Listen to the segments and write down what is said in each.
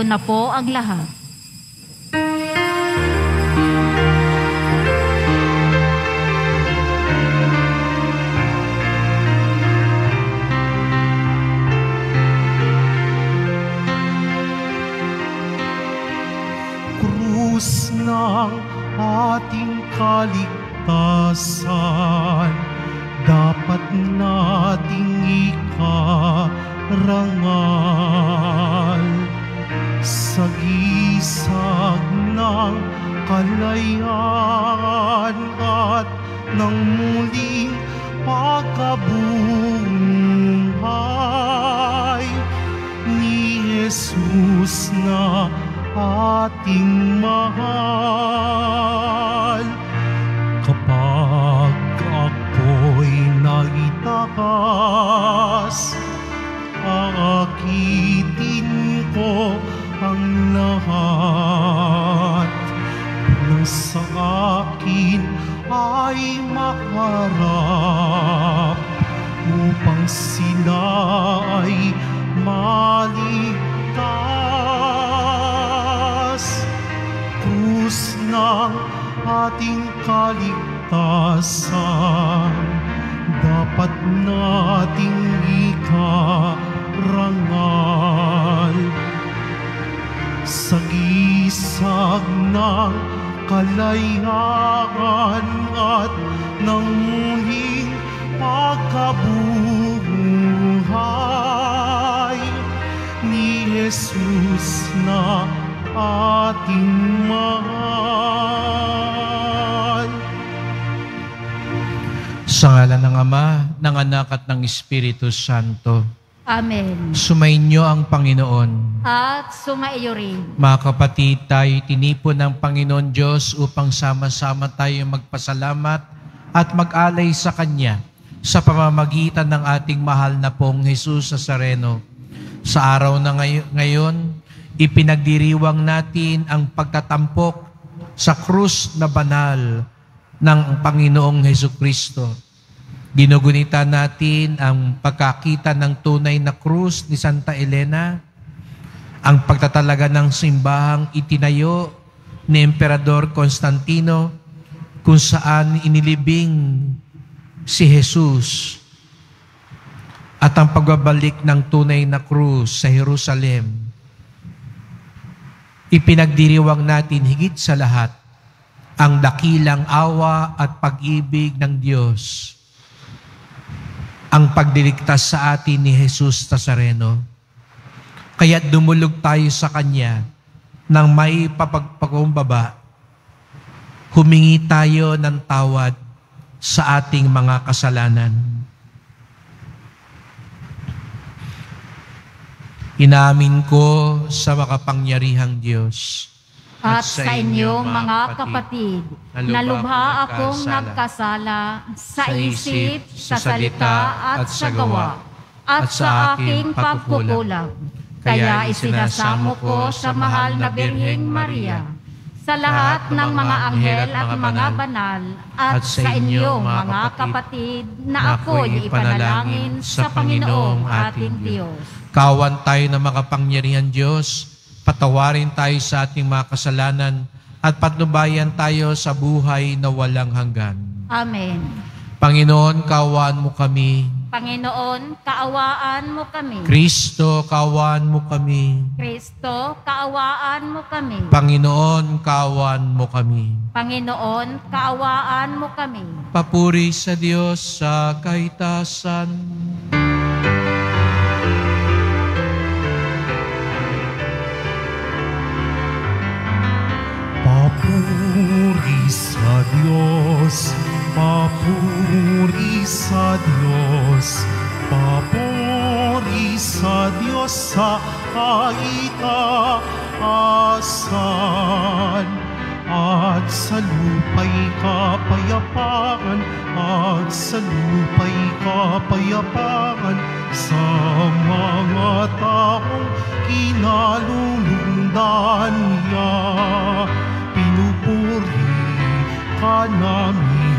na po ang lahat. Krus ng ating kaligtasan, dapat nating ikarangal. Sa gisag ng kalayaan at ng muling pagkabuhay ni Jesus na ating mahal. Kapag ako'y naitakas, aakitin ko ang lahat ng sa akin ay maharap, upang sila ay maligtas. Krus ng ating kaligtasan, dapat nating ikarangal. Sa gisag ng kalayaan at ng muling pagkabuhay ni Jesus na ating mahal. Sa ngalan ng Ama, ng Anak at ng Espiritu Santo. Amen. Sumainyo ang Panginoon. At sumaiyo rin. Mga kapatid, tayo tinipon ng Panginoon Diyos upang sama-sama tayo magpasalamat at mag-alay sa Kanya sa pamamagitan ng ating mahal na pong Jesus Nazareno. Sa araw na ngayon, ipinagdiriwang natin ang pagtatampok sa krus na banal ng Panginoong Hesukristo. Ginugunita natin ang pagkakita ng tunay na krus ni Santa Elena, ang pagtatalaga ng simbahang itinayo ni Emperador Constantino kung saan inilibing si Jesus, at ang pagbabalik ng tunay na krus sa Jerusalem. Ipinagdiriwang natin higit sa lahat ang dakilang awa at pag-ibig ng Diyos, ang pagdiligtas sa atin ni Jesus Nazareno. Kaya dumulog tayo sa Kanya ng may papagpakumbaba. Humingi tayo ng tawad sa ating mga kasalanan. Inamin ko sa makapangyarihang Diyos At sa inyong mga kapatid, nalubha akong nagkasala sa isip, sa salita at sa gawa, at sa aking pagkukulang. Kaya isinasamo ko sa mahal na Birheng Maria, sa lahat ng mga anghel at mga banal, at sa inyong mga kapatid na ako'y ipanalangin sa Panginoong ating Diyos. Kawan tayo ng makapangyarihan Diyos, patawarin tayo sa ating mga kasalanan at patnubayan tayo sa buhay na walang hanggan. Amen. Panginoon, kaawaan mo kami. Panginoon, kaawaan mo kami. Kristo, kaawaan mo kami. Kristo, kaawaan mo kami. Panginoon, kaawaan mo kami. Panginoon, kaawaan mo kami. Papuri sa Diyos sa kahitasan. Papuri sa Diyos, papuri sa Diyos, papuri sa Diyos sa kaitaasan. At sa lupa'y kapayapaan, at sa lupa'y kapayapaan, sa mga taong kinalulundan niya. Pinupuri ka namin,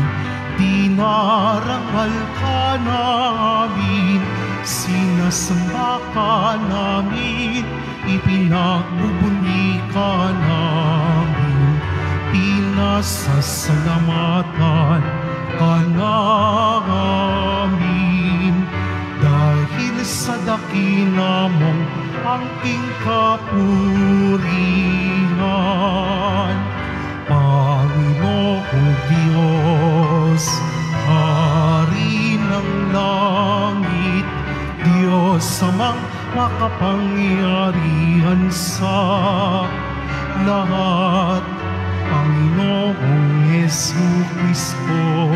dinarangal ka namin, sinasamba ka namin, ipinagbubuni ka namin, pinasasalamatan ka namin. Dahil sa dakila mong angking kapurihan, Panginoong Diyos, Hari ng langit, Diyos amang makapangyarihan sa lahat, Panginoong Jesucristo,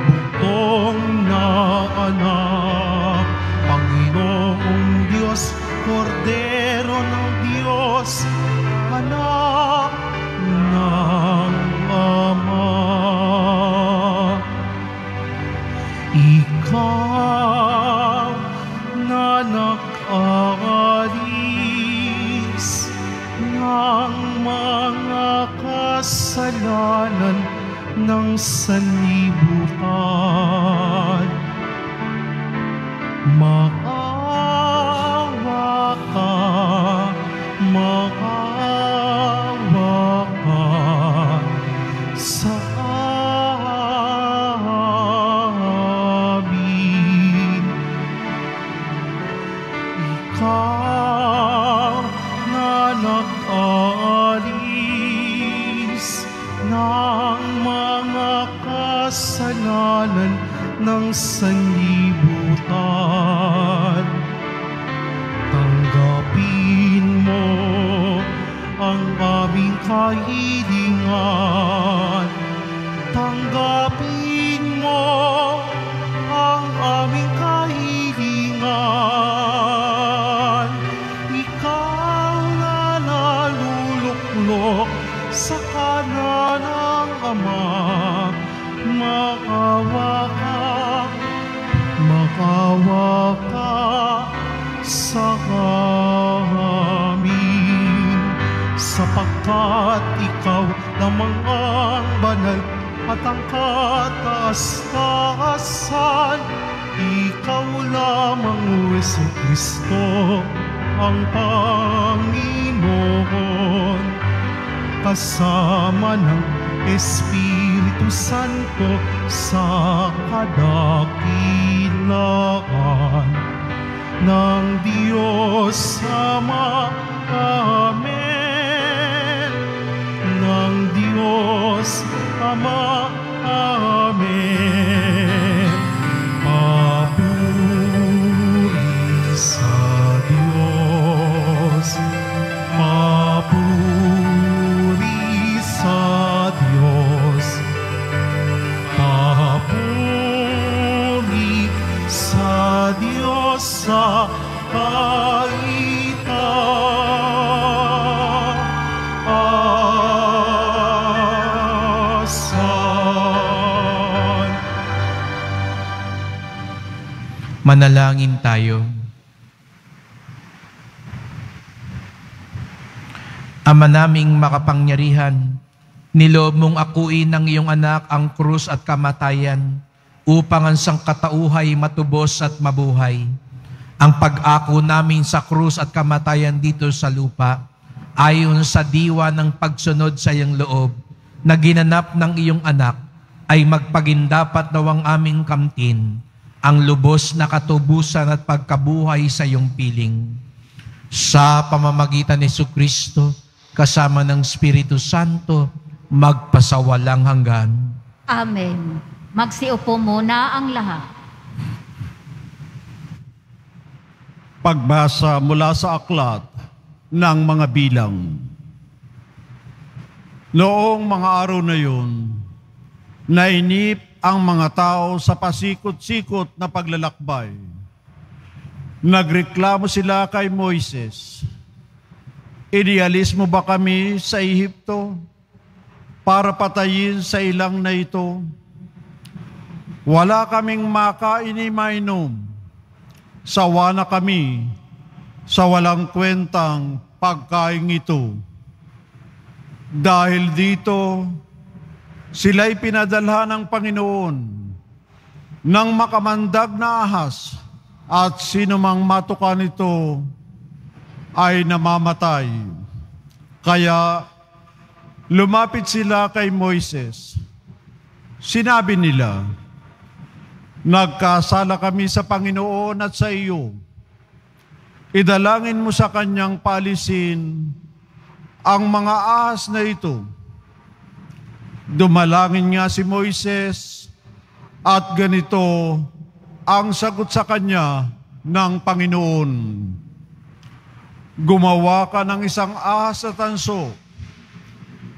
bugtong na anak, Panginoong Diyos, Kordero ng Diyos, anak ng Ama. Ikaw na nag-aalis ng mga kasalanan ng sanlibutan, maawa ka, maawa ka sa amin. Ikaw na nag-aalis ng mga kasalanan ng sanlibutan, tanggapin mo ang aming kahilingan, tanggapin mo ang aming kahilingan. Ikaw na naluluklok sa kanan ng Ama, maawa ka sa amin, sapagkat ikaw lamang ang banal at ang kataas-taasan. Ikaw lamang, Jesucristo, ang Panginoon, kasama ng Espiritu Santo sa kadakilaan ng Diyos Ama. Amen. Ng Diyos Ama. Amen. Papuri sa Diyos. Papuri sa Diyos. Papuri sa Diyos sa kaitaasan. Manalangin tayo. Ama naming makapangyarihan, niloob mong akuin ng iyong anak ang krus at kamatayan upang ang sangkatauhay matubos at mabuhay. Ang pag-ako namin sa krus at kamatayan dito sa lupa, ayon sa diwa ng pagsunod sa iyong loob na ginanap ng iyong anak, ay magpagindapat daw ang aming kamtin, ang lubos na katubusan at pagkabuhay sa iyong piling. Sa pamamagitan ni Jesucristo, kasama ng Espiritu Santo, magpasawalang hanggan. Amen. Magsiupo muna ang lahat. Pagbasa mula sa aklat ng mga bilang. Noong mga araw na yun, nainip ang mga tao sa pasikot-sikot na paglalakbay. Nagreklamo sila kay Moises, "Inialis mo ba kami sa Ehipto para patayin sa ilang na ito? Wala kaming makain ni mainom. Sawa na kami sa walang kwentang pagkain ito." Dahil dito, sila'y pinadalhan ng Panginoon ng makamandag na ahas, at sinumang matukan ito ay namamatay. Kaya lumapit sila kay Moises. Sinabi nila, "Nagkasala kami sa Panginoon at sa iyo. Idalangin mo sa kanyang paalisin ang mga ahas na ito." Dumalangin nga si Moises at ganito ang sagot sa kanya ng Panginoon. "Gumawa ka ng isang ahas na tanso.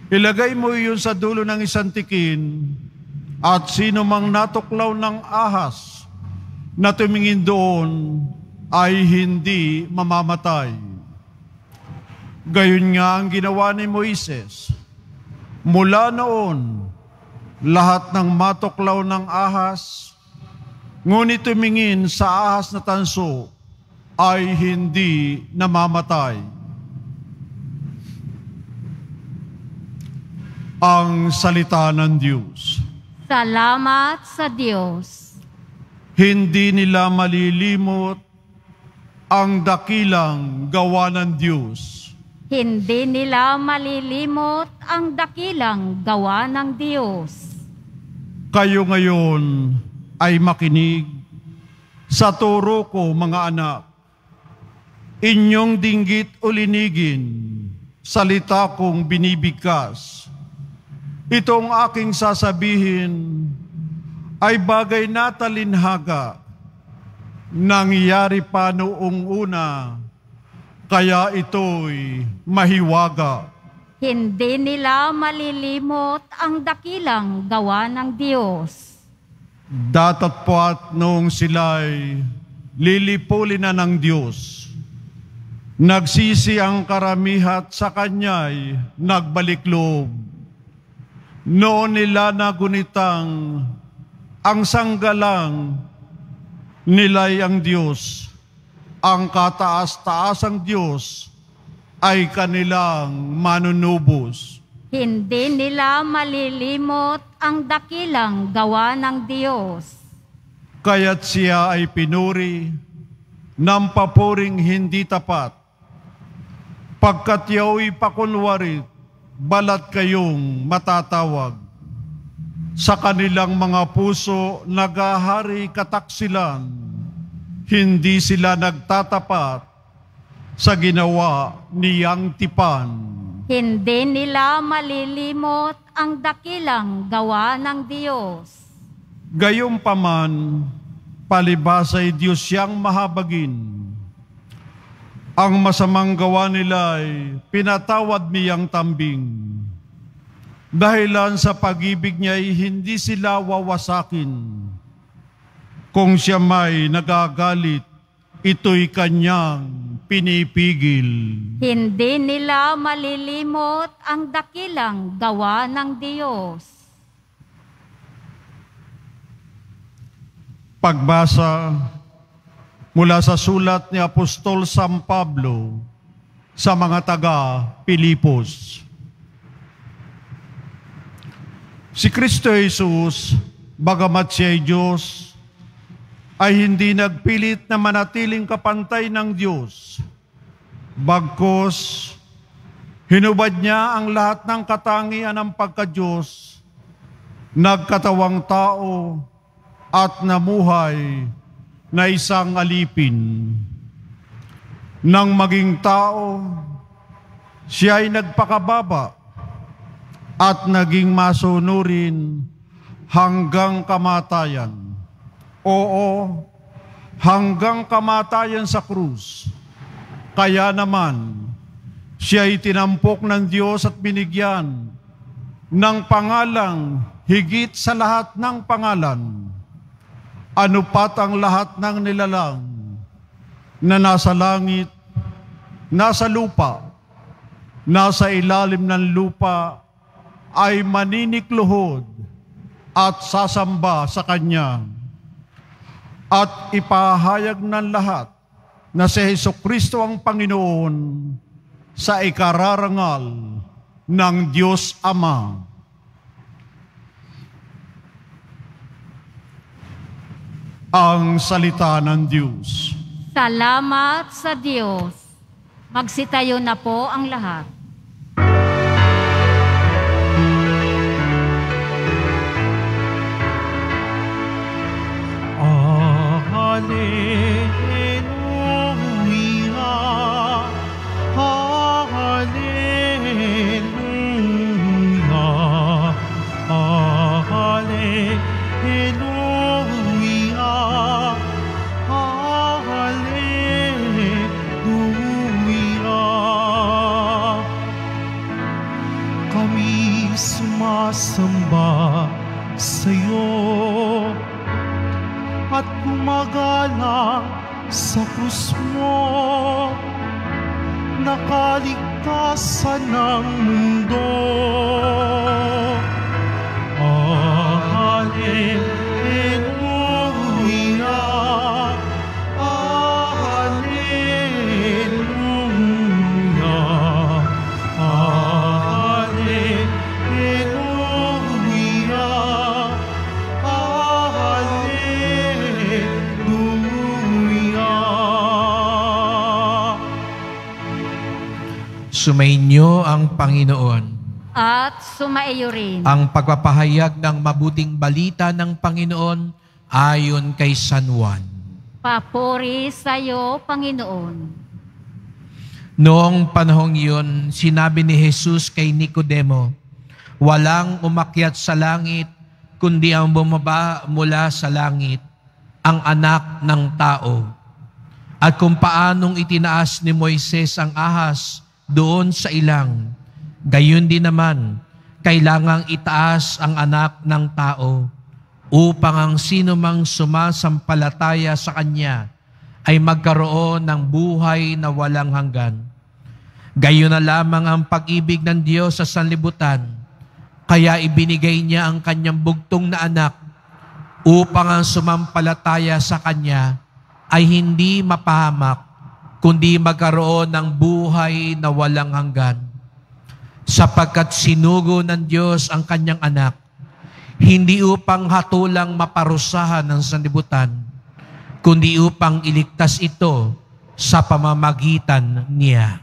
Ilagay mo iyon sa dulo ng isang tikin at sino mang natuklaw ng ahas na tumingin doon ay hindi mamamatay." Gayon nga ang ginawa ni Moises. Mula noon, lahat ng matuklaw ng ahas, ngunit tumingin sa ahas na tanso, ay hindi namamatay. Ang salita ng Diyos. Salamat sa Diyos. Hindi nila malilimot ang dakilang gawa ng Diyos. Hindi nila malilimot ang dakilang gawa ng Diyos. Kayo ngayon ay makinig sa turo ko, mga anak. Inyong dinggit o linigin, salita kong binibigkas. Itong aking sasabihin ay bagay na talinhaga. Nangyari pa noong una, kaya ito'y mahiwaga. Hindi nila malilimot ang dakilang gawa ng Diyos. Datapwat noong sila'y lilipulin na ng Diyos, nagsisi ang karamihat sa Kanya'y nagbalik loob. Noon nila nagunitang ang sanggalang nila'y ang Diyos. Ang kataas-taasang Diyos ay kanilang manunubos. Hindi nila malilimot ang dakilang gawa ng Diyos. Kaya't siya ay pinuri ng papuring hindi tapat. Pagkat yao'y pakunwarit, balat kayong matatawag. Sa kanilang mga puso nagahari kataksilan, hindi sila nagtatapat sa ginawa niyang tipan. Hindi nila malilimot ang dakilang gawa ng Diyos. Gayunpaman, palibhas ay Diyos siyang mahabagin. Ang masamang gawa nila ay pinatawad niyang tambing. Dahilan sa pag-ibig niya ay hindi sila wawasakin. Kung siya may nagagalit, ito'y kanyang pinipigil. Hindi nila malilimot ang dakilang gawa ng Diyos. Pagbasa mula sa sulat ni Apostol San Pablo sa mga taga-Pilipos. Si Kristo Jesus, bagamat siya'y Diyos, ay hindi nagpilit na manatiling kapantay ng Diyos. Bagkus, hinubad niya ang lahat ng katangian ng pagka-Diyos, nagkatawang tao at namuhay na isang alipin. Nang maging tao, siya ay nagpakababa at naging masunurin hanggang kamatayan. Oo, hanggang kamatayan sa krus. Kaya naman, siya ay tinampok ng Diyos at binigyan ng pangalang higit sa lahat ng pangalan. Ano pat ang lahat ng nilalang na nasa langit, nasa lupa, nasa ilalim ng lupa, ay maninikluhod at sasamba sa Kanya. At ipahayag ng lahat na si Jesucristo ang Panginoon sa ikararangal ng Diyos Ama. Ang salita ng Diyos. Salamat sa Diyos. Magsitayo na po ang lahat. Hallelujah, hallelujah, hallelujah, hallelujah. Kami sumasamba sa'yo at gumagalang sa krus mo, nakaligtasan ng mundo. Hallelujah, hallelujah, hallelujah, hallelujah. Sumainyo ang Panginoon. At sumaiyo rin. Ang pagpapahayag ng mabuting balita ng Panginoon ayon kay San Juan. Papuri sa iyo, Panginoon. Noong panahong iyon, sinabi ni Jesus kay Nicodemo, walang umakyat sa langit, kundi ang bumaba mula sa langit, ang anak ng tao. At kung paanong itinaas ni Moises ang ahas doon sa ilang, gayon din naman, kailangang itaas ang anak ng tao upang ang sino mang sumasampalataya sa Kanya ay magkaroon ng buhay na walang hanggan. Gayon na lamang ang pag-ibig ng Diyos sa sanlibutan, kaya ibinigay Niya ang Kanyang bugtong na anak upang ang sumampalataya sa Kanya ay hindi mapahamak, kundi magkaroon ng buhay na walang hanggan. Sapagkat sinugo ng Diyos ang Kanyang anak, hindi upang hatulang maparusahan ng sanlibutan, kundi upang iligtas ito sa pamamagitan niya.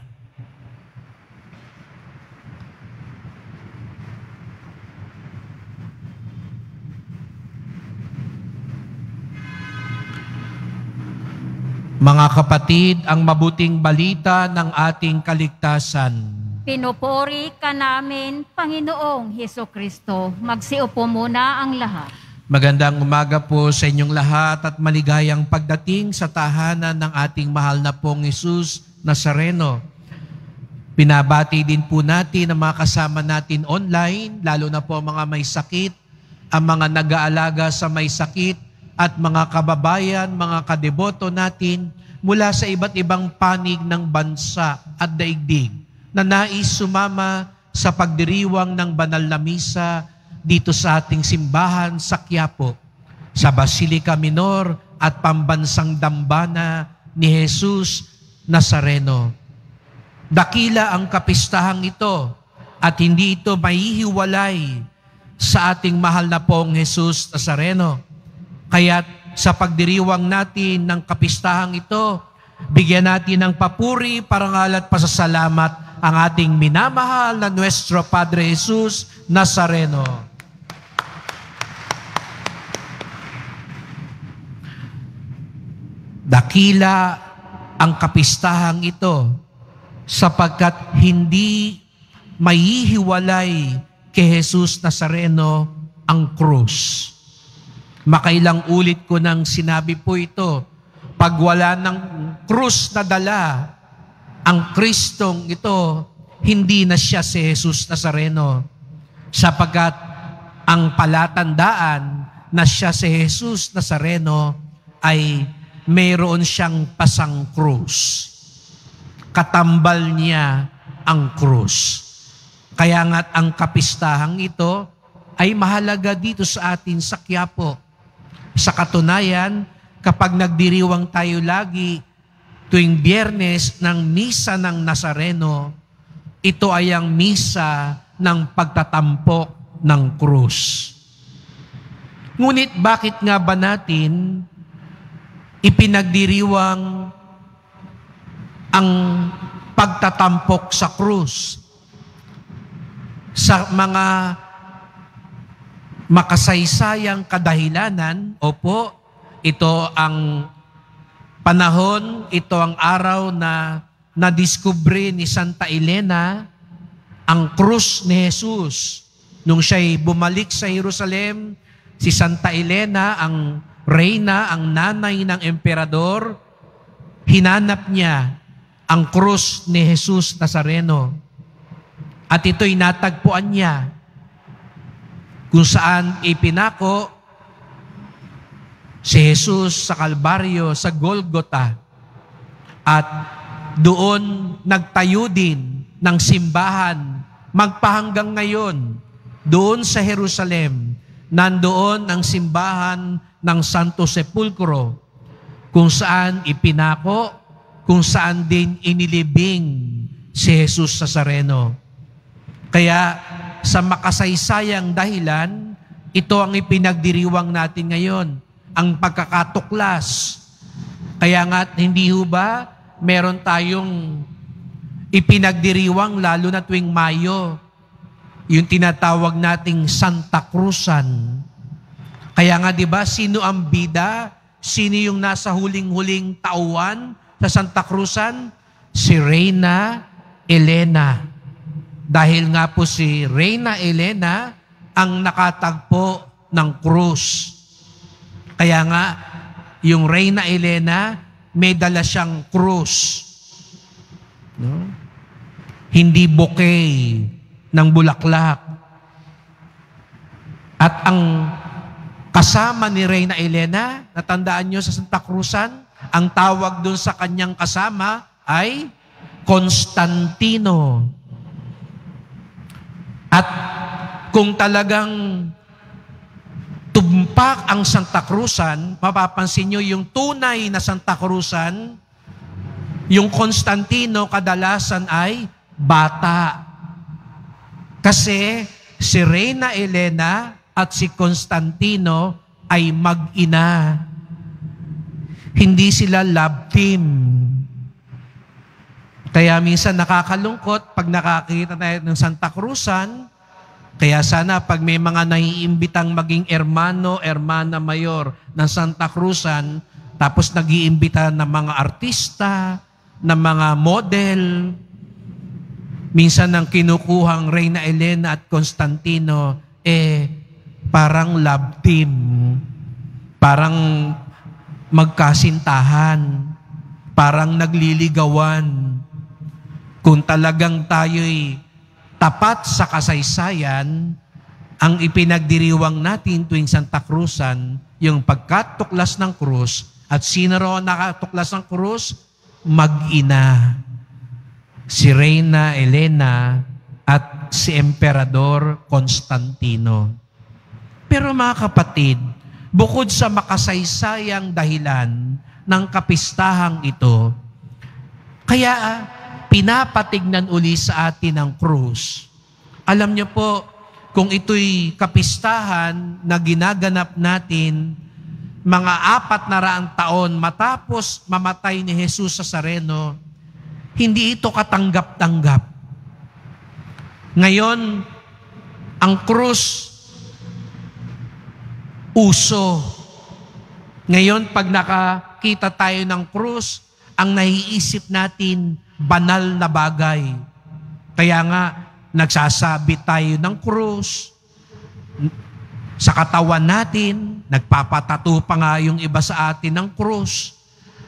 Mga kapatid, ang mabuting balita ng ating kaligtasan. Pinupuri ka namin, Panginoong Hesukristo. Magsiupo muna ang lahat. Magandang umaga po sa inyong lahat at maligayang pagdating sa tahanan ng ating mahal na pong Jesus Nazareno. Pinabati din po natin ang mga kasama natin online, lalo na po mga may sakit, ang mga nag-aalaga sa may sakit, at mga kababayan, mga kadeboto natin mula sa iba't ibang panig ng bansa at daigdig na nais sumama sa pagdiriwang ng banal na misa dito sa ating simbahan sa Quiapo, sa Basilica Minor at Pambansang Dambana ni Jesus Nazareno. Dakila ang kapistahang ito at hindi ito maihiwalay sa ating mahal na pong Jesus Nazareno. Kaya't sa pagdiriwang natin ng kapistahang ito, bigyan natin ng papuri, parangal at pasasalamat ang ating minamahal na Nuestro Padre Jesus Nazareno. Dakila ang kapistahang ito sapagkat hindi maihiwalay kay Jesus Nazareno ang krus. Makailang ulit ko nang sinabi po ito, pag wala ng krus na dala, ang Kristong ito, hindi na siya si Jesus Nazareno. Sapagkat ang palatandaan na siya si Jesus Nazareno ay mayroon siyang pasang krus. Katambal niya ang krus. Kaya nga't ang kapistahang ito ay mahalaga dito sa atin sa Quiapo. Sa katunayan, kapag nagdiriwang tayo lagi tuwing Biyernes ng Misa ng Nazareno, ito ay ang misa ng pagtatampok ng krus. Ngunit bakit nga ba natin ipinagdiriwang ang pagtatampok sa krus. Sa mga makasaysayang kadahilanan, opo, ito ang panahon, ito ang araw na nadiskubre ni Santa Elena ang krus ni Jesus. Nung siya'y bumalik sa Jerusalem, si Santa Elena, ang reyna, ang nanay ng emperador, hinanap niya ang krus ni Jesus Nazareno. At ito'y natagpuan niya kung saan ipinako si Jesus sa Kalbaryo, sa Golgota. At doon nagtayo din ng simbahan magpahanggang ngayon. Doon sa Jerusalem, nandoon ang simbahan ng Santo Sepulcro, kung saan ipinako, kung saan din inilibing si Jesus Nazareno. Kaya sa makasaysayang dahilan, ito ang ipinagdiriwang natin ngayon, ang pagkakatuklas. Kaya nga, hindi ho ba, meron tayong ipinagdiriwang lalo na tuwing Mayo, yung tinatawag nating Santa Cruzan. Kaya nga, di ba, sino ang bida? Sino yung nasa huling-huling tauhan sa Santa Cruzan? Si Reyna Elena. Dahil nga po si Reyna Elena ang nakatagpo ng krus. Kaya nga, yung Reyna Elena, may dala siyang krus. No? Hindi bouquet ng bulaklak. At ang kasama ni Reyna Elena, natandaan nyo sa Santa Cruzan, ang tawag dun sa kanyang kasama ay Constantino. At kung talagang tumpak ang Santa Cruzan, mapapansin nyo yung tunay na Santa Cruzan, yung Constantino kadalasan ay bata. Kasi si Reyna Elena at si Constantino ay mag-ina. Hindi sila love team. Kaya minsan nakakalungkot pag nakakita tayo ng Santa Cruzan. Kaya sana pag may mga naiimbitang maging hermano, hermana mayor ng Santa Cruzan, tapos nag-iimbita ng mga artista, ng mga model, minsan ang kinukuhang Reyna Elena at Constantino, parang love team, parang magkasintahan, parang nagliligawan. Kung talagang tayo'y tapat sa kasaysayan, ang ipinagdiriwang natin tuwing Santa Cruzan, yung pagkatuklas ng krus, at sino raw nakatuklas ng krus? Mag-ina. Si Reyna Elena at si Emperador Constantino. Pero mga kapatid, bukod sa makasaysayang dahilan ng kapistahang ito, kaya pinapatignan uli sa atin ang krus. Alam niyo po, kung ito'y kapistahan na ginaganap natin mga 400 taon matapos mamatay ni Jesus Nazareno, hindi ito katanggap-tanggap. Ngayon, ang krus, uso. Ngayon, pag nakakita tayo ng krus, ang naiisip natin, banal na bagay. Kaya nga, nagsasabi tayo ng krus. Sa katawan natin, nagpapatato pa nga yung iba sa atin ng krus.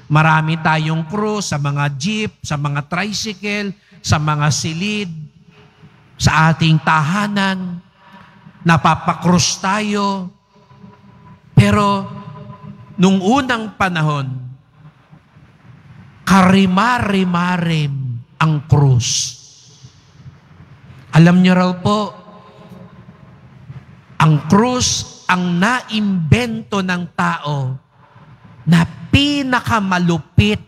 Marami tayong krus sa mga jeep, sa mga tricycle, sa mga silid, sa ating tahanan. Napapakrus tayo. Pero, nung unang panahon, karimari-marim ang krus. Alam niyo raw po, ang krus ang naimbento ng tao na pinakamalupit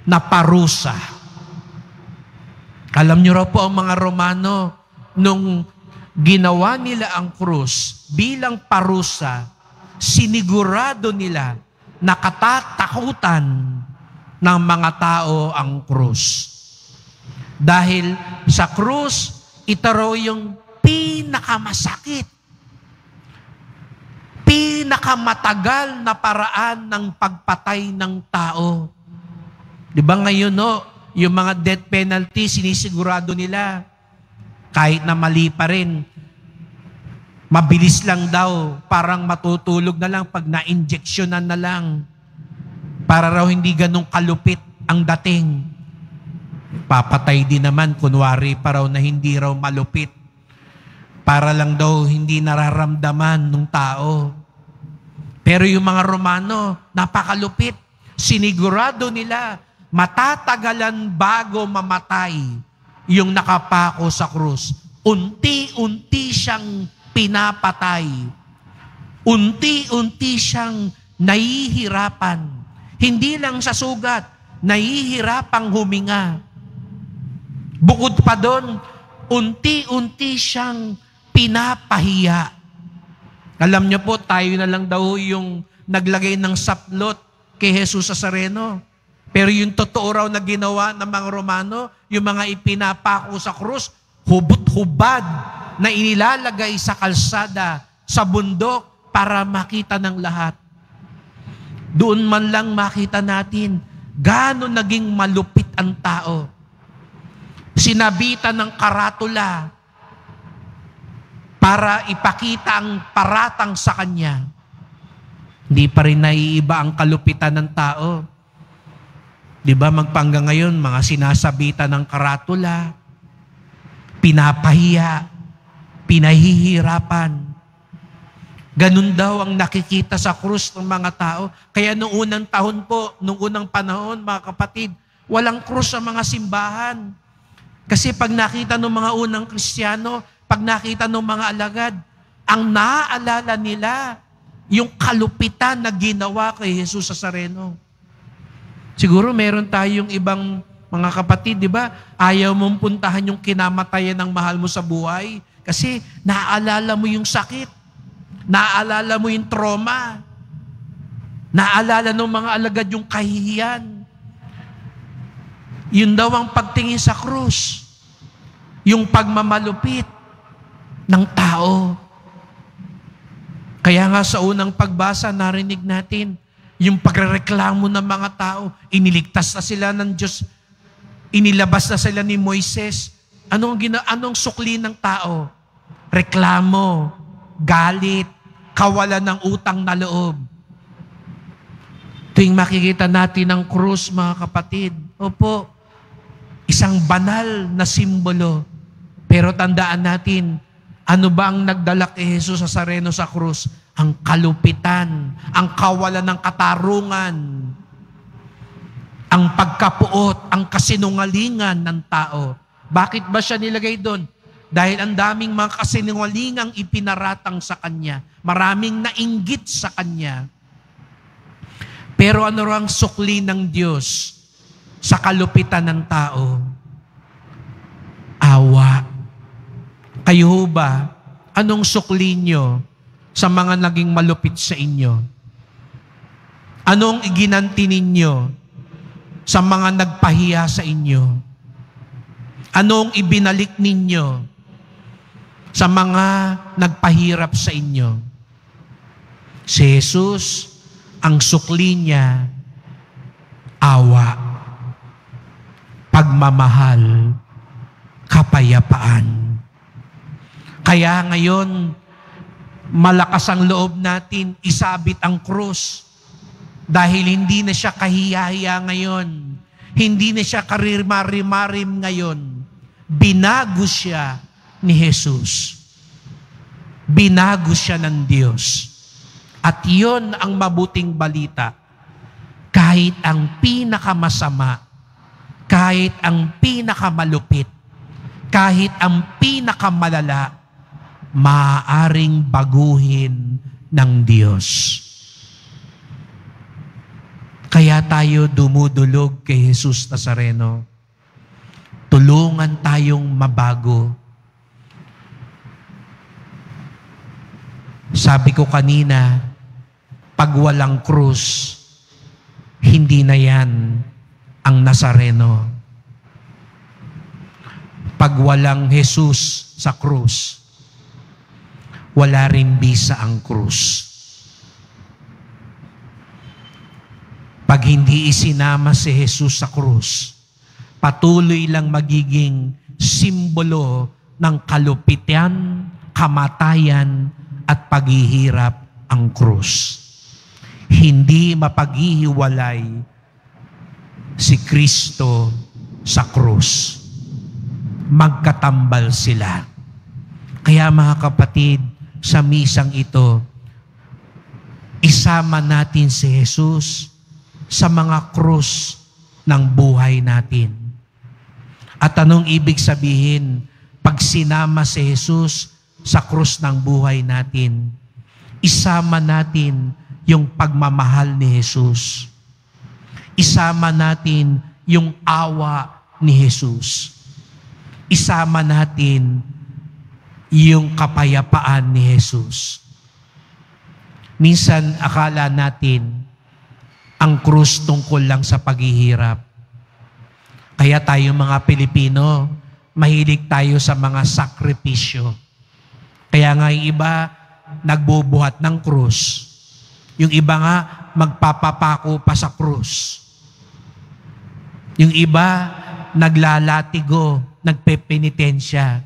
na parusa. Alam niyo raw po ang mga Romano, nung ginawa nila ang krus bilang parusa, sinigurado nila na katatakutan ng mga tao ang krus. Dahil sa krus, ito raw yung pinakamasakit, pinakamatagal na paraan ng pagpatay ng tao. Di ba ngayon, yung mga death penalty, sinisigurado nila, kahit na mali pa rin, mabilis lang daw, parang matutulog na lang pag na-injeksyonan na lang. Para raw hindi ganong kalupit ang dating. Papatay din naman, kunwari pa raw na hindi raw malupit. Para lang daw hindi nararamdaman ng tao. Pero yung mga Romano, napakalupit. Sinigurado nila, matatagalan bago mamatay yung nakapako sa krus. Unti-unti siyang pinapatay. Unti-unti siyang nahihirapan. Hindi lang sa sugat, nahihirapang huminga. Bukod pa doon, unti-unti siyang pinapahiya. Alam niyo po, tayo na lang daw yung naglagay ng saplot kay Jesus Nazareno. Pero yung totoo raw na ginawa ng mga Romano, yung mga ipinapako sa krus, hubot-hubad na inilalagay sa kalsada, sa bundok, para makita ng lahat. Doon man lang makita natin gaano naging malupit ang tao. Sinabitan ng karatula para ipakita ang paratang sa kanya. Hindi pa rin naiiba ang kalupitan ng tao. Di ba magpanggang ngayon, mga sinasabitan ng karatula, pinapahiya, pinahihirapan. Ganun daw ang nakikita sa krus ng mga tao. Kaya noong unang taon po, noong unang panahon, mga kapatid, walang krus sa mga simbahan. Kasi pag nakita ng mga unang Kristiyano, pag nakita ng mga alagad, ang naaalala nila, yung kalupitan na ginawa kay Jesus Nazareno. Siguro meron tayong ibang mga kapatid, di ba? Ayaw mong puntahan yung kinamatayan ng mahal mo sa buhay kasi naaalala mo yung sakit. Naaalala mo yung trauma. Naaalala ng mga alagad yung kahihiyan. Yun daw ang pagtingin sa krus. Yung pagmamalupit ng tao. Kaya nga sa unang pagbasa, narinig natin, yung pagrereklamo ng mga tao, iniligtas na sila ng Diyos, inilabas na sila ni Moises. Anong sukli ng tao? Reklamo, galit, kawalan ng utang na loob. Tuwing makikita natin ang krus, mga kapatid, opo, isang banal na simbolo. Pero tandaan natin, ano ba ang nagdala kay Jesus Nazareno sa krus? Ang kalupitan, ang kawalan ng katarungan, ang pagkapuot, ang kasinungalingan ng tao. Bakit ba siya nilagay doon? Dahil ang daming mga kasinungalingang ipinaratang sa Kanya. Maraming nainggit sa Kanya. Pero ano ang sukli ng Diyos sa kalupitan ng tao? Awa. Kayo ho ba, anong sukli nyo sa mga naging malupit sa inyo? Anong iginanti ninyo sa mga nagpahiya sa inyo? Anong ibinalik ninyo sa mga nagpahirap sa inyo? Si Jesus, ang sukli niya, awa, pagmamahal, kapayapaan. Kaya ngayon, malakas ang loob natin, isabit ang krus. Dahil hindi na siya kahiyahiya ngayon. Hindi na siya karimarimarim ngayon. Binago siya ni Jesus. Binago siya ng Diyos. At yon ang mabuting balita. Kahit ang pinakamasama, kahit ang pinakamalupit, kahit ang pinakamalala, maaaring baguhin ng Diyos. Kaya tayo dumudulog kay Jesus Nazareno. Tulungan tayong mabago. Sabi ko kanina, pag walang krus, hindi na yan ang Nazareno. Pag walang Jesus sa krus, wala rin bisa ang krus. Pag hindi isinama si Jesus sa krus, patuloy lang magiging simbolo ng kalupitan, kamatayan, at paghihirap ang krus. Hindi mapaghihiwalay si Kristo sa krus. Magkatambal sila. Kaya mga kapatid, sa misang ito, isama natin si Jesus sa mga krus ng buhay natin. At anong ibig sabihin pag sinama si Jesus sa krus ng buhay natin? Isama natin yung pagmamahal ni Jesus. Isama natin yung awa ni Jesus. Isama natin yung kapayapaan ni Jesus. Minsan akala natin ang krus tungkol lang sa paghihirap. Kaya tayo mga Pilipino, mahilig tayo sa mga sakripisyo. Kaya nga yung iba, nagbubuhat ng krus. Yung iba nga, magpapapako pa sa krus. Yung iba, naglalatigo, nagpepenitensya.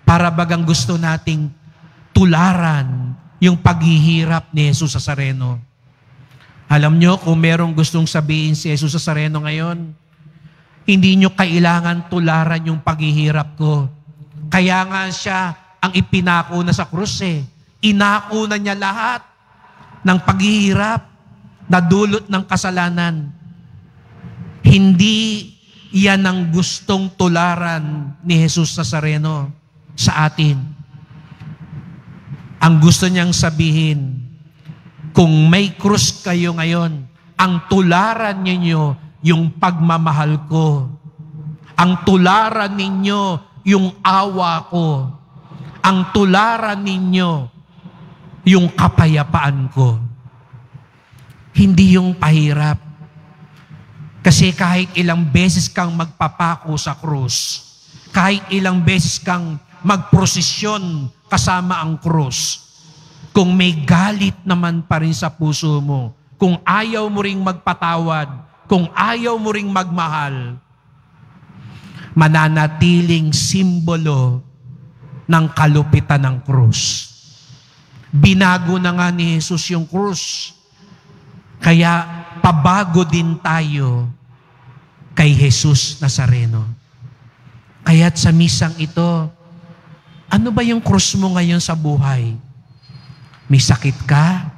Para bagang gusto nating tularan yung paghihirap ni Jesus Nazareno. Alam nyo, kung merong gustong sabihin si Jesus Nazareno ngayon, hindi nyo kailangan tularan yung paghihirap ko. Kaya nga siya ang ipinako na sa krus eh. Inako na niya lahat ng paghihirap na dulot ng kasalanan. Hindi yan ang gustong tularan ni Jesus Nazareno sa atin. Ang gusto niyang sabihin, kung may krus kayo ngayon, ang tularan ninyo yung pagmamahal ko. Ang tularan ninyo yung awa ko. Ang tularan ninyo yung kapayapaan ko. Hindi yung pahirap. Kasi kahit ilang beses kang magpapako sa krus, kahit ilang beses kang magprosesyon kasama ang krus, kung may galit naman pa rin sa puso mo, kung ayaw mo ring magpatawad, kung ayaw mo ring magmahal, mananatiling simbolo ng kalupitan ng krus. Binago na nga ni Jesus yung krus. Kaya pabago din tayo kay Jesus Nazareno. Kaya't sa misang ito, ano ba yung krus mo ngayon sa buhay? May sakit ka?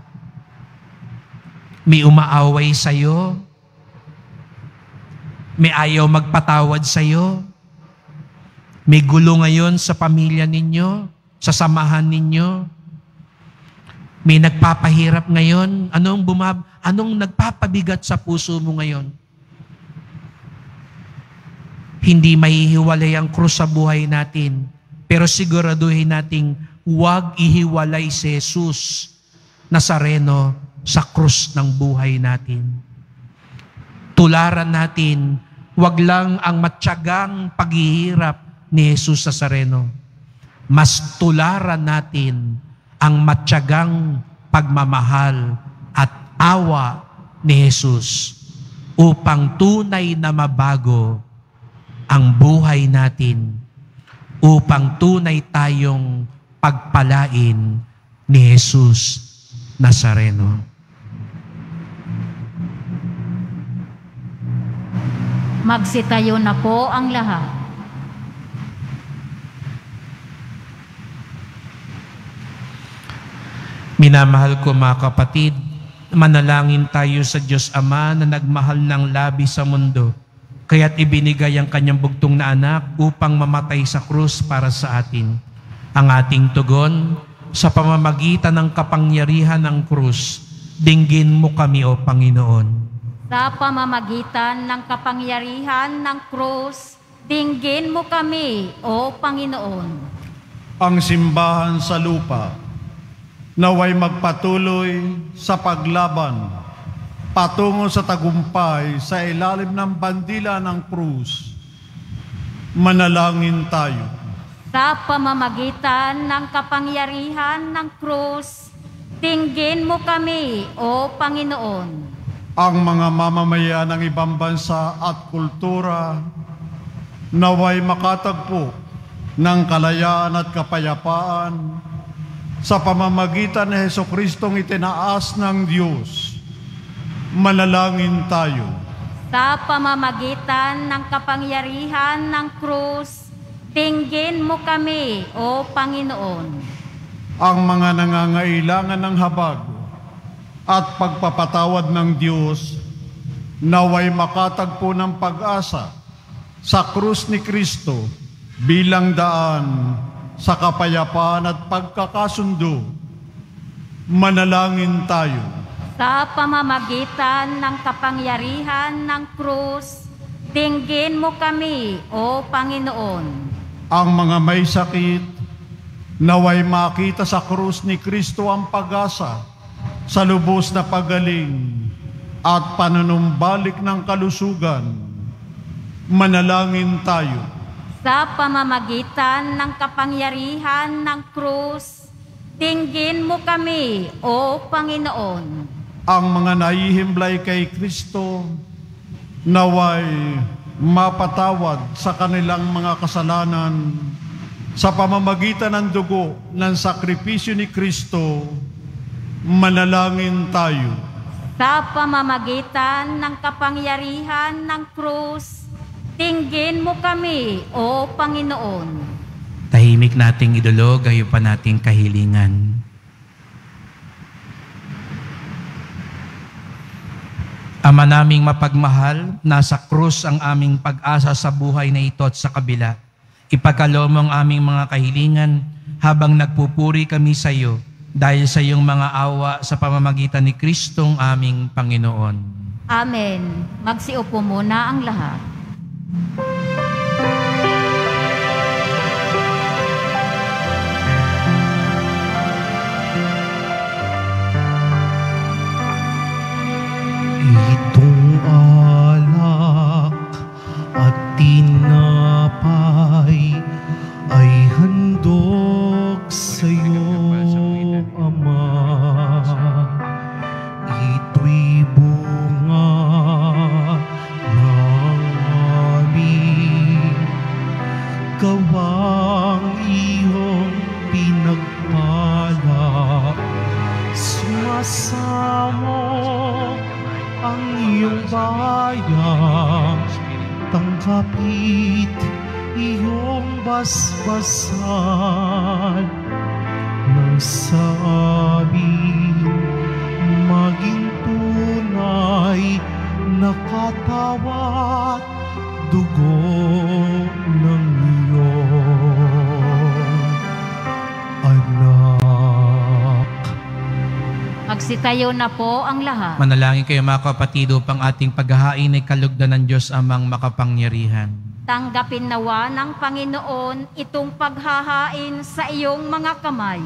May umaaway sa'yo? May ayaw magpatawad sa'yo? May gulo ngayon sa pamilya ninyo? Sa samahan ninyo? May nagpapahirap ngayon? Anong nagpapabigat sa puso mo ngayon? Hindi mahihiwalay ang krus sa buhay natin. Pero siguraduhin nating huwag ihiwalay si Jesus Nazareno sa krus ng buhay natin. Tularan natin, huwag lang ang matyagang paghihirap ni Jesus Nazareno. Mas tularan natin ang matyagang pagmamahal at awa ni Jesus upang tunay na mabago ang buhay natin, upang tunay tayong pagpalain ni Jesus Nazareno. Magsitayo na po ang lahat. Minamahal ko mga kapatid, manalangin tayo sa Diyos Ama na nagmahal ng labis sa mundo, kaya't ibinigay ang kanyang bugtong na anak upang mamatay sa krus para sa atin. Ang ating tugon, sa pamamagitan ng kapangyarihan ng krus, dinggin mo kami, O Panginoon. Sa pamamagitan ng kapangyarihan ng krus, dinggin mo kami, O Panginoon. Ang simbahan sa lupa, naway magpatuloy sa paglaban patungo sa tagumpay sa ilalim ng bandila ng krus. Manalangin tayo. Sa pamamagitan ng kapangyarihan ng krus, tinggin mo kami, O Panginoon. Ang mga mamamayan ng ibang bansa at kultura naway makatagpo ng kalayaan at kapayapaan sa pamamagitan ni Jesucristong itinaas ng Diyos. Manalangin tayo. Sa pamamagitan ng kapangyarihan ng krus, tinggin mo kami, O Panginoon. Ang mga nangangailangan ng habag at pagpapatawad ng Diyos naway makatagpo ng pag-asa sa krus ni Kristo bilang daan sa kapayapaan at pagkakasundo. Manalangin tayo. Sa pamamagitan ng kapangyarihan ng krus, tinggin mo kami, O Panginoon. Ang mga may sakit, naway makita sa krus ni Kristo ang pag-asa sa lubos na pagaling at panunumbalik ng kalusugan. Manalangin tayo. Sa pamamagitan ng kapangyarihan ng krus, tinggin mo kami, O Panginoon. Ang mga nahihimlay kay Kristo, naway mapatawad sa kanilang mga kasalanan sa pamamagitan ng dugo ng sakripisyo ni Kristo. Manalangin tayo. Sa pamamagitan ng kapangyarihan ng krus, tinggin mo kami, O Panginoon. Tahimik nating idolo, gayo pa nating kahilingan. Ama naming mapagmahal, nasa krus ang aming pag-asa sa buhay na ito at sa kabila. Ipagkaloob mo ang aming mga kahilingan habang nagpupuri kami sa iyo dahil sa iyong mga awa sa pamamagitan ni Kristong aming Panginoon. Amen. Magsiupo muna ang lahat. Itong alak at tinapay ay handog sa'yo, Ama. Ito'y bunga ng aming gawang iyong pinagpala. Sumasamo ang iyong bayan, tanggapit iyong basbasan nang sa amin maging tunay na katawat dugo ng iyong anak. Magsitayo na po ang lahat. Manalangin kayo mga kapatid upang ating paghahain ay kalugdan ng Diyos amang makapangyarihan. Tanggapin nawa ng Panginoon itong paghahain sa iyong mga kamay.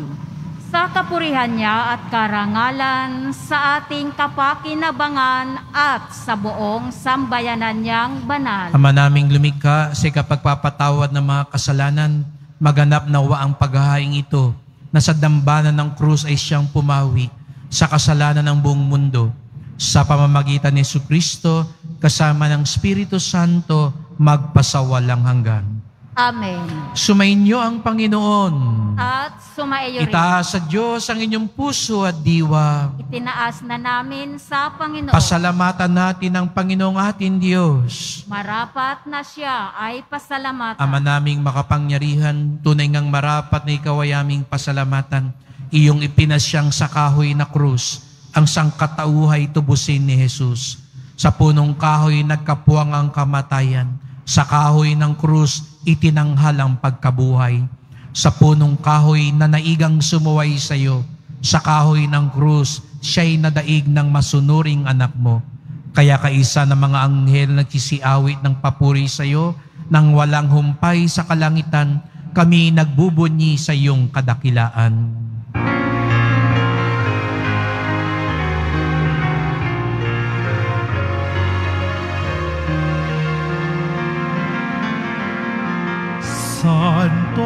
Sa kapurihan niya at karangalan, sa ating kapakinabangan at sa buong sambayanan niyang banal. Ama naming lumikha sa kapagpapatawad ng mga kasalanan, maganap nawa ang paghahain ito na sa dambana ng krus ay siyang pumawi sa kasalanan ng buong mundo. Sa pamamagitan ni Jesucristo, kasama ng Espiritu Santo, magpasawalang hanggan. Amen. Sumainyo ang Panginoon. At sumaiyo rin. Itaas sa Diyos ang inyong puso at diwa. Itinaas na namin sa Panginoon. Pasalamatan natin ang Panginoong ating Diyos. Marapat na siya ay pasalamatan. Ama naming makapangyarihan, tunay ngang marapat na ikaw ay aming pasalamatan. Iyong ipinasyang sa kahoy na krus, ang sangkatauhay tubusin ni Jesus. Sa punong kahoy nagkapuwang ang kamatayan. Sa kahoy ng krus, itinanghal ang pagkabuhay. Sa punong kahoy na naigang sumuway sa iyo, sa kahoy ng krus, siya'y nadaig ng masunuring anak mo. Kaya kaisa ng mga anghel nagsisiawit ng papuri sa iyo, nang walang humpay sa kalangitan, kami nagbubunyi sa iyong kadakilaan.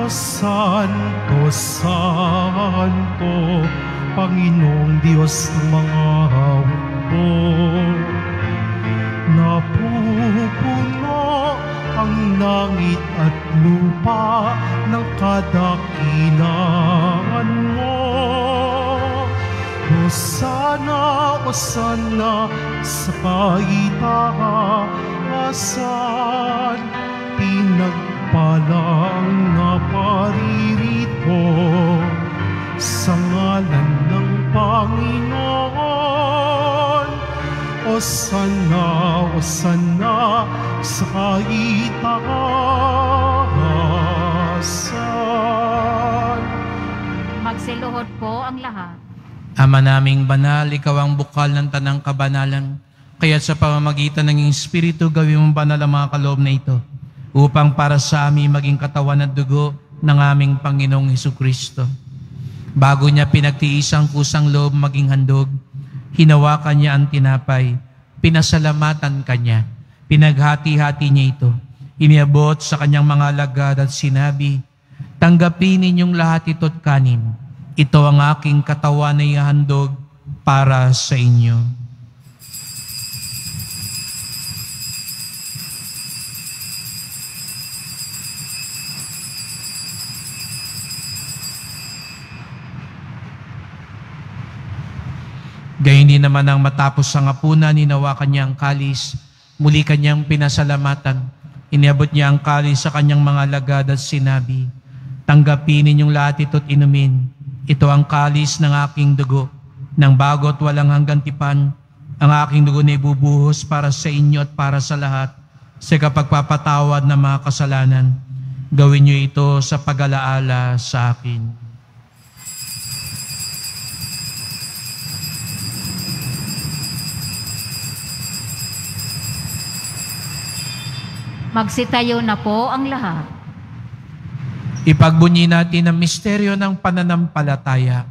Santo, Santo, Panginoong Diyos ng mga hukbo. Napupuno ang langit at lupa ng kadakilaan mo. Hosana, Hosana sa kaitaasan, pinagpalang na paririto sa ngalan ng Panginoon. Hosana, Hosana sa kaitaasan. Magsiluhod po ang lahat. Ama naming banal, ikaw ang bukal ng tanang kabanalan. Kaya't sa pamamagitan ng Espiritu, gawin mong banal ang mga kaloob na ito, upang para sa amin maging katawan at dugo ng aming Panginoong Hesukristo. Bago niya pinagtiis ang kusang loob maging handog, hinawakan niya ang tinapay, pinasalamatan kanya, pinaghati-hati niya ito, iniabot sa kanyang mga alagad at sinabi, "Tanggapin ninyong lahat ito't kanin. Ito ang aking katawan na ihahandog para sa inyo." Gayon din naman ang matapos ang hapunan, hinawakan niya ang kalis, muli kanyang pinasalamatan. Iniabot niya ang kalis sa kanyang mga alagad at sinabi, "Tanggapin ninyong lahat ito't inumin. Ito ang kalis ng aking dugo, ng bago at walang hanggang tipan. Ang aking dugo na ibubuhos para sa inyo at para sa lahat, sa kapagpapatawad ng mga kasalanan. Gawin niyo ito sa pag-alaala sa akin." Magsitayo na po ang lahat. Ipagbunyi natin ang misteryo ng pananampalataya.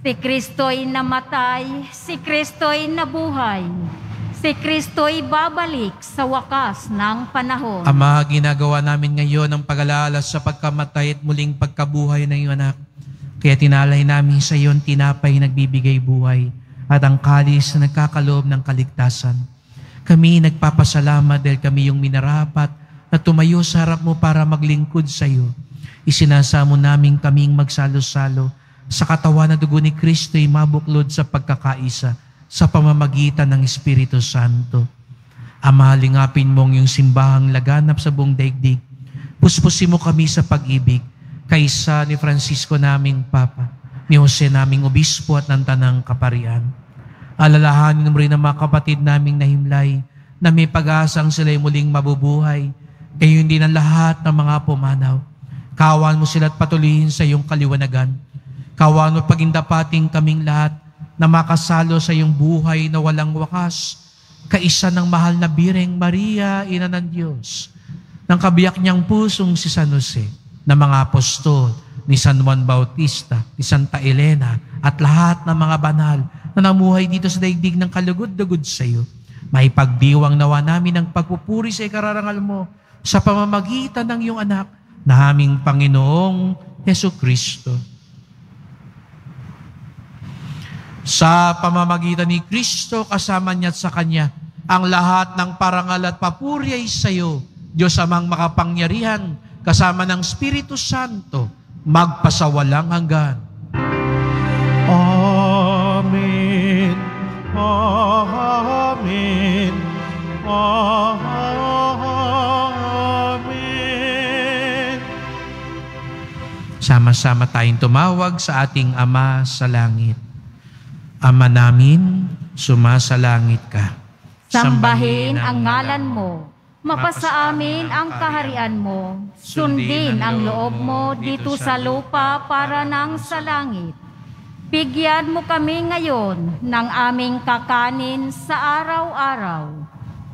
Si Kristo'y namatay, si Kristo'y nabuhay, si Kristo'y babalik sa wakas ng panahon. Ama, ginagawa namin ngayon ang pag-alaala sa pagkamatay at muling pagkabuhay ng iyong anak. Kaya tinalay namin sa iyo ang tinapay nagbibigay buhay at ang kalis na nagkakaloob ng kaligtasan. Kami nagpapasalamat dahil kami yung minarapat na tumayo sa harap mo para maglingkod sa iyo. Isinasamo namin kaming magsalo-salo sa katawan na dugo ni Kristo'y mabuklod sa pagkakaisa sa pamamagitan ng Espiritu Santo. Ama, lingapin mong yung simbahang laganap sa buong daigdig. Puspusin mo kami sa pag-ibig, kaysa ni Francisco naming Papa, ni Jose naming Obispo at ng Tanang Kaparian. Alalahanin mo rin ang mga kapatid naming nahimlay na may pag-asang sila'y muling mabubuhay, gayon din ang lahat ng mga pumanaw. Kawan mo sila at patuloyin sa iyong kaliwanagan. Kawan mo pagindapating kaming lahat na makasalo sa iyong buhay na walang wakas, kaisa ng mahal na Birheng Maria, Ina ng Diyos, ng kabiyak niyang pusong si San Jose, ng mga apostol, ni San Juan Bautista, ni Santa Elena, at lahat ng mga banal na namuhay dito sa daigdig ng kalugod-dugod sa iyo. May pagdiwang nawa namin ang pagpupuri sa ikararangal mo sa pamamagitan ng iyong anak na aming Panginoong Hesukristo. Sa pamamagitan ni Kristo, kasama niya at sa Kanya, ang lahat ng parangal at papuri ay sa iyo, Diyos Amang makapangyarihan, kasama ng Espiritu Santo, magpasawalang hanggan. Amen. Amen. Amen. Sama-sama tayong tumawag sa ating Ama sa langit. Ama namin, sumasalangit ka. Sambahin ang ngalan mo. Mapasa amin ang kaharian mo. Sundin ang loob mo dito sa lupa para nang sa langit. Bigyan mo kami ngayon ng aming kakanin sa araw-araw.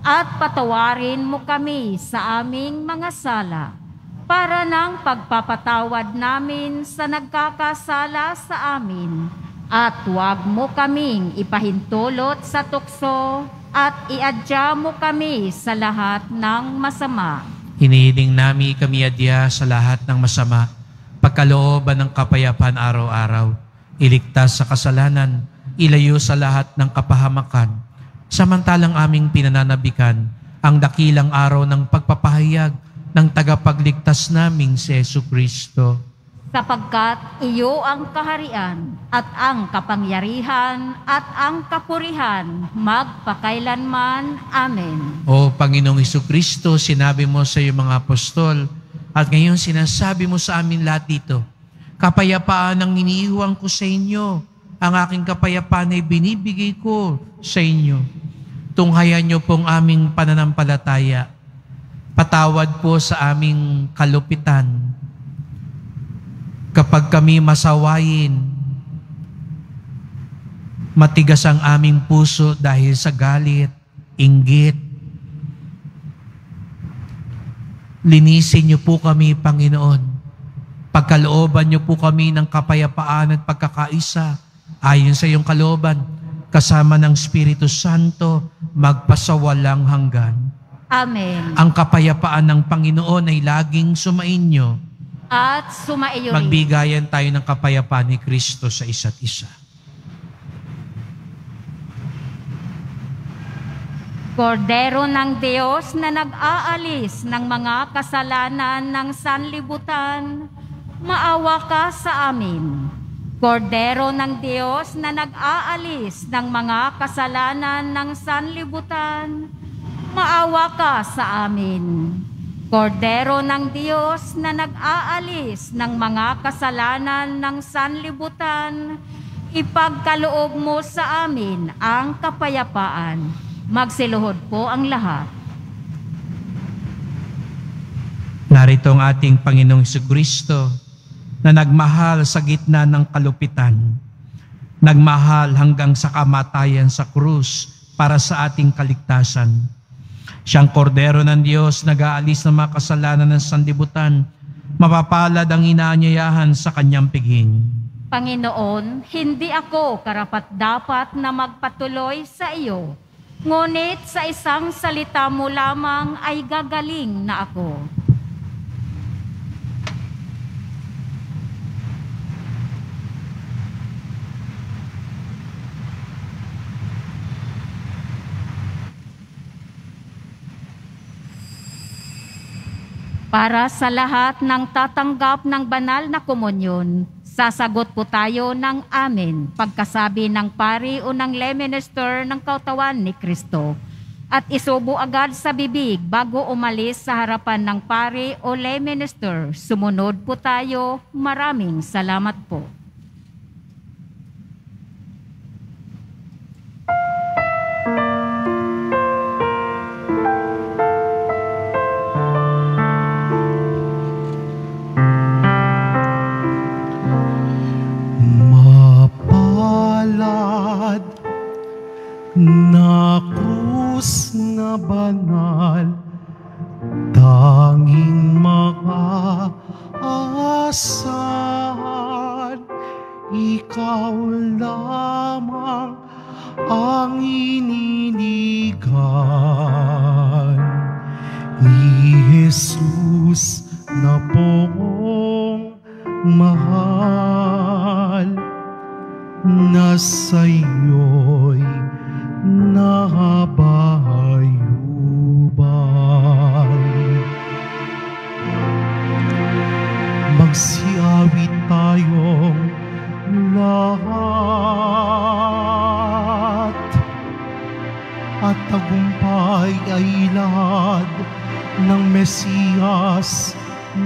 At patawarin mo kami sa aming mga sala para nang pagpapatawad namin sa nagkakasala sa amin. At huwag mo kaming ipahintulot sa tukso at iadya mo kami sa lahat ng masama. Hinihiling namin kami adya sa lahat ng masama pagkalooban ng kapayapaan araw-araw, iligtas sa kasalanan, ilayo sa lahat ng kapahamakan, samantalang aming pinananabikan ang dakilang araw ng pagpapahayag ng tagapagligtas naming si Jesucristo. Sapagkat iyo ang kaharian at ang kapangyarihan at ang kapurihan magpakailanman. Amen. O Panginoong Jesucristo, sinabi mo sa iyong mga apostol at ngayon sinasabi mo sa amin lahat dito, kapayapaan ang iniiwan ko sa inyo, ang aking kapayapaan ay binibigay ko sa inyo. Tunghayan niyo pong aming pananampalataya, patawad po sa aming kalupitan. Kapag kami masawayin, matigas ang aming puso dahil sa galit, inggit. Linisin niyo po kami, Panginoon. Pagkalooban niyo po kami ng kapayapaan at pagkakaisa ayon sa iyong kalooban, kasama ng Espiritu Santo, magpasawalang hanggan. Amen. Ang kapayapaan ng Panginoon ay laging sumainyo. At sumaiyo rin. Magbigayan tayo ng kapayapaan ni Kristo sa isa't isa. Kordero ng Diyos na nag-aalis ng mga kasalanan ng sanlibutan, maawa ka sa amin. Kordero ng Diyos na nag-aalis ng mga kasalanan ng sanlibutan, maawa ka sa amin. Kordero ng Diyos na nag-aalis ng mga kasalanan ng sanlibutan, ipagkaloob mo sa amin ang kapayapaan. Magsiluhod po ang lahat. Narito ang ating Panginoong Jesucristo na nagmahal sa gitna ng kalupitan, nagmahal hanggang sa kamatayan sa krus para sa ating kaligtasan. Siyang kordero ng Diyos, nag-aalis ng mga kasalanan ng sanlibutan, mapapalad ang inaanyayahan sa kanyang piging. Panginoon, hindi ako karapat-dapat na magpatuloy sa iyo, ngunit sa isang salita mo lamang ay gagaling na ako. Para sa lahat ng tatanggap ng banal na komunyon, sasagot po tayo ng amen pagkasabi ng pari o ng lay minister ng kautawan ni Kristo. At isubo agad sa bibig bago umalis sa harapan ng pari o lay minister. Sumunod po tayo. Maraming salamat po. Na krus na banal, tanging makaasahan, ikaw lamang ang ininigan. Ni Jesus na pong mahal, na sa'yo'y nabayubay. Magsiawit tayong lahat, at tagumpay ay lahad ng Mesiyas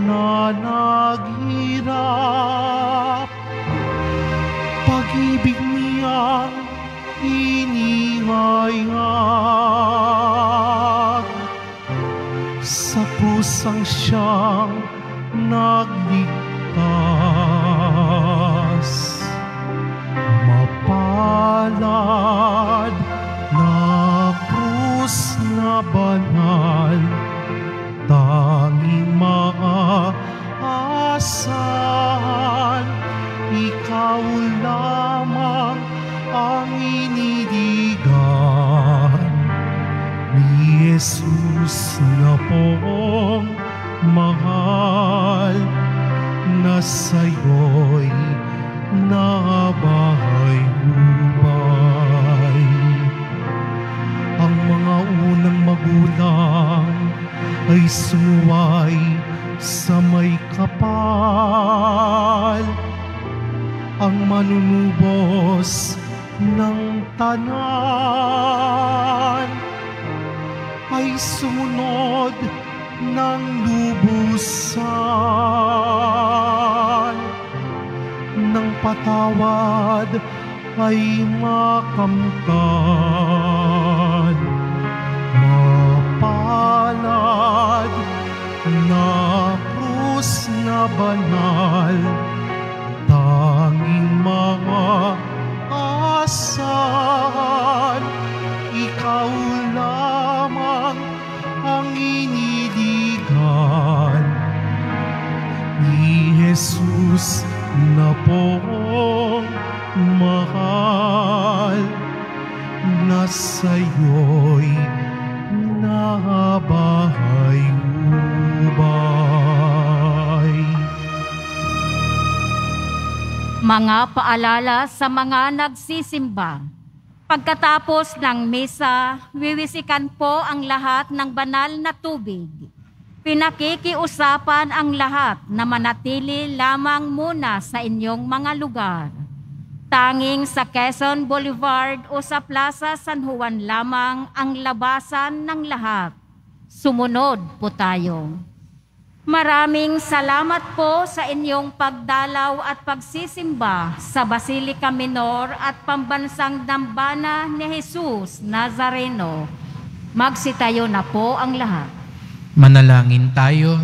na naghirap. Pag-ibig niyang inihayag, sa krusang siyang nagligtas. Mapalad na krus na banal, tanging maaasahan, ikaw lamang ang inidigan. Ni Jesus na pong mahal, iyo'y nabahay-ubay. Ang mga unang magulang ay sumuway sa may kapal. Ang manunubos ng tanan ay sumunod ng lubusan. Nang patawad ay makamtan. Mapalad na krus na banal, tanging mga asahan, ikaw lamang ang iniligan. Ni Jesus na pong mahal, na sa'yo'y nabahay-ubay. Mga paalala sa mga nagsisimba. Pagkatapos ng misa, wiwisikan po ang lahat ng banal na tubig. Pinakikiusapan ang lahat na manatili lamang muna sa inyong mga lugar. Tanging sa Quezon Boulevard o sa Plaza San Juan lamang ang labasan ng lahat. Sumunod po tayo. Maraming salamat po sa inyong pagdalaw at pagsisimba sa Basilica Minor at Pambansang Dambana ni Jesus Nazareno. Magsitayo na po ang lahat. Manalangin tayo.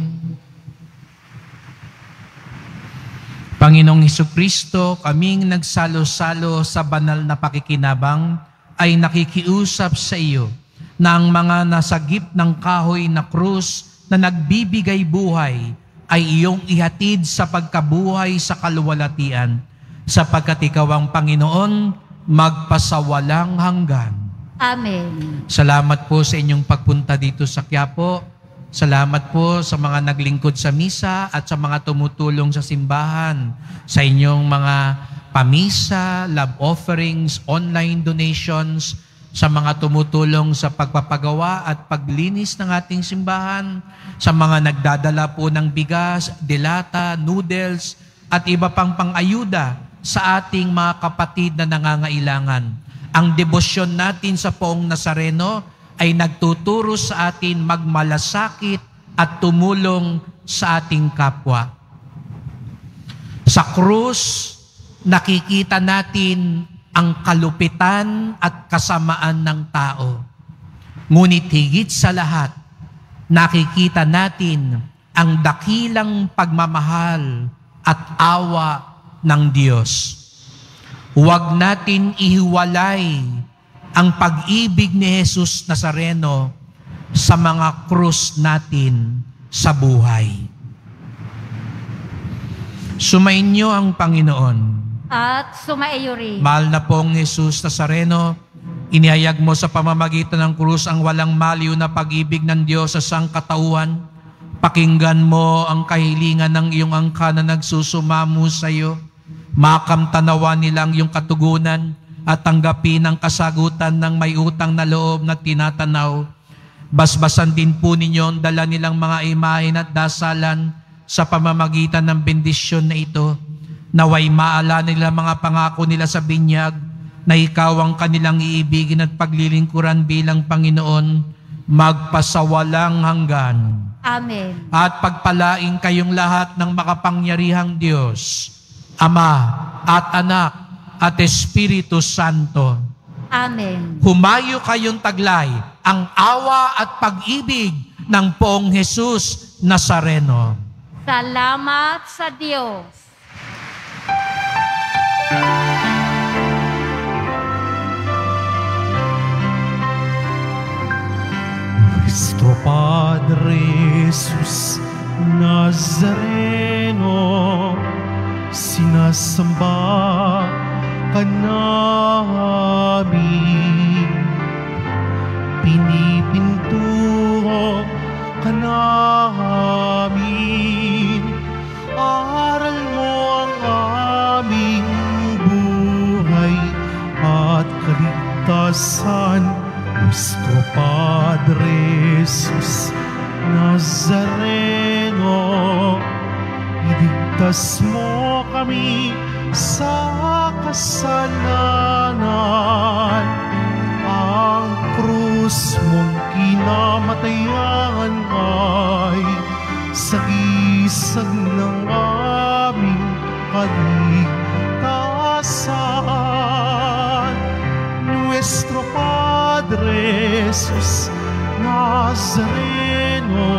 Panginoong Hesukristo, kaming nagsalo-salo sa banal na pakikinabang ay nakikiusap sa iyo na ang mga nasagip ng kahoy na krus na nagbibigay buhay ay iyong ihatid sa pagkabuhay sa kaluwalhatian, sapagkat ikaw ang Panginoon magpasawalang hanggan. Amen. Salamat po sa inyong pagpunta dito sa Quiapo. Salamat po sa mga naglingkod sa misa at sa mga tumutulong sa simbahan, sa inyong mga pamisa, love offerings, online donations, sa mga tumutulong sa pagpapagawa at paglinis ng ating simbahan, sa mga nagdadala po ng bigas, delata, noodles, at iba pang pang-ayuda sa ating mga kapatid na nangangailangan. Ang debosyon natin sa Poong Nazareno ay nagtuturo sa atin magmalasakit at tumulong sa ating kapwa. Sa krus, nakikita natin ang kalupitan at kasamaan ng tao. Ngunit higit sa lahat, nakikita natin ang dakilang pagmamahal at awa ng Diyos. Huwag natin ihiwalay ang pag-ibig ni Jesus Nazareno sa mga krus natin sa buhay. Sumainyo ang Panginoon. At sumaiyo rin. Mahal na pong Jesus Nazareno, inihayag mo sa pamamagitan ng krus ang walang maliw na pag-ibig ng Diyos sa sangkatauhan. Pakinggan mo ang kahilingan ng iyong angka na nagsusumamo sa iyo. Makamtanawa nilang iyong katugunan at tanggapin ang kasagutan ng may utang na loob na tinatanaw. Basbasan din po ninyo ang dala nilang mga imahen at dasalan sa pamamagitan ng bendisyon na ito. Naway maala nila mga pangako nila sa binyag na ikaw ang kanilang iibigin at paglilingkuran bilang Panginoon magpasawalang hanggan. Amen. At pagpalain kayong lahat ng makapangyarihang Diyos, Ama at Anak at Espiritu Santo. Amen. Humayo kayong taglay ang awa at pag-ibig ng Poong Jesus Nazareno. Salamat sa Diyos. Nuestro Padre Jesus Nazareno, sinasamba ka namin, pinipintuho ka namin, aral mo ang kaligtasan, Nuestro Padre Jesus Nazareno, iligtas mo kami sa kasalanan. Ang krus mong kinamatayan ay sagisag ng aming kaligtasan. Nuestro Padre Jesus Nazareno,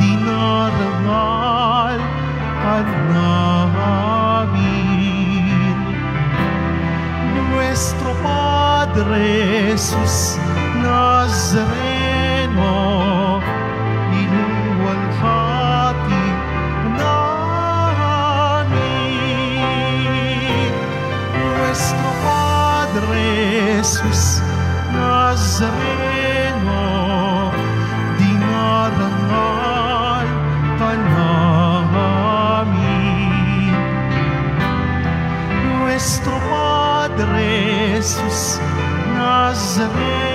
dinarangal ka namin. Nuestro Padre Jesus Nazareno, iluwalhati namin. Nuestro Padre Jesus Nazareno, dinarangal ka namin. Nuestro Padre Jesus Nazareno,